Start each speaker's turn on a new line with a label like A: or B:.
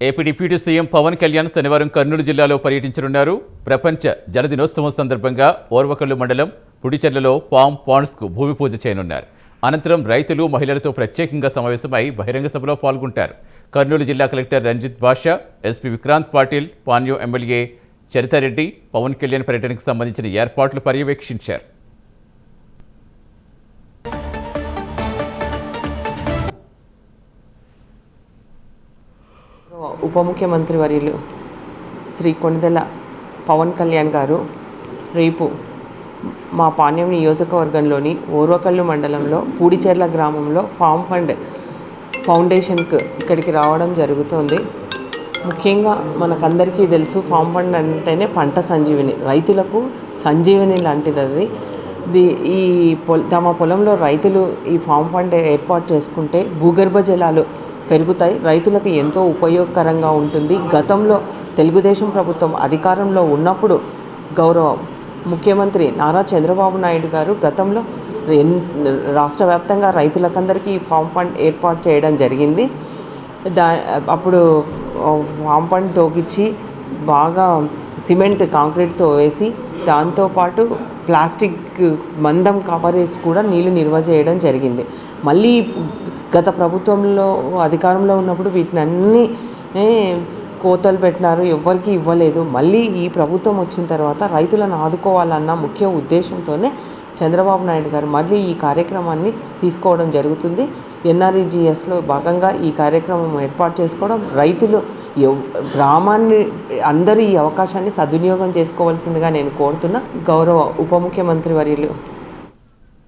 A: AP deputy CM Pawan Kalyan శనివారం కర్నూలు జిల్లాలో పర్యటించనున్నారు. ప్రపంచ జల దినోత్సవం సందర్భంగా ఓర్వకల్లు మండలం పుడిచెర్లలో ఫామ్ పాండ్స్కు భూమి పూజ చేయనున్నారు. అనంతరం రైతులు, మహిళలతో ప్రత్యేకంగా సమావేశమై బహిరంగ సభలో పాల్గొంటారు. కర్నూలు జిల్లా కలెక్టర్ రంజిత్ బాషా, ఎస్పీ విక్రాంత్ పాటిల్, పాణ్యం ఎమ్మెల్యే చరితారెడ్డి పవన్ కళ్యాణ్ పర్యటనకు సంబంధించిన ఏర్పాట్లు పర్యవేక్షించారు.
B: ఉప ముఖ్యమంత్రి వర్యులు శ్రీ కొణిదెల పవన్ కళ్యాణ్ గారు రేపు మా పాణ్యం నియోజకవర్గంలోని ఓర్వకల్లు మండలంలో పూడిచెర్ల గ్రామంలో ఫామ్ ఫండ్ ఫౌండేషన్కు ఇక్కడికి రావడం జరుగుతుంది. ముఖ్యంగా మనకందరికీ తెలుసు, ఫామ్ ఫండ్ అంటేనే పంట సంజీవిని, రైతులకు సంజీవిని లాంటిది. అది ఈ తమ పొలంలో రైతులు ఈ ఫామ్ ఫండ్ ఏర్పాటు చేసుకుంటే భూగర్భ జలాలు పెరుగుతాయి, రైతులకు ఎంతో ఉపయోగకరంగా ఉంటుంది. గతంలో తెలుగుదేశం ప్రభుత్వం అధికారంలో ఉన్నప్పుడు గౌరవ ముఖ్యమంత్రి నారా చంద్రబాబు నాయుడు గారు గతంలో రాష్ట్ర వ్యాప్తంగా రైతులకందరికీ ఈ ఫామ్ ఫండ్ ఏర్పాటు చేయడం జరిగింది. అప్పుడు ఫామ్ ఫండ్ తోగిచ్చి బాగా సిమెంట్ కాంక్రీట్తో వేసి దాంతోపాటు ప్లాస్టిక్ మందం కవర్ వేసి కూడా నీళ్లు నిల్వ చేయడం జరిగింది. మళ్ళీ గత ప్రభుత్వంలో అధికారంలో ఉన్నప్పుడు వీటిని అన్నీ కోతలు పెట్టినారు, ఎవ్వరికి ఇవ్వలేదు. మళ్ళీ ఈ ప్రభుత్వం వచ్చిన తర్వాత రైతులను ఆదుకోవాలన్న ముఖ్య ఉద్దేశంతోనే చంద్రబాబు నాయుడు గారు మళ్ళీ ఈ కార్యక్రమాన్ని తీసుకోవడం జరుగుతుంది. ఎన్ఆర్ఈజీఎస్లో భాగంగా ఈ కార్యక్రమం ఏర్పాటు చేసుకోవడం, రైతులు గ్రామాన్ని అందరూ ఈ అవకాశాన్ని సద్వినియోగం చేసుకోవాల్సిందిగా నేను కోరుతున్నా. గౌరవ ఉప ముఖ్యమంత్రి వర్యులు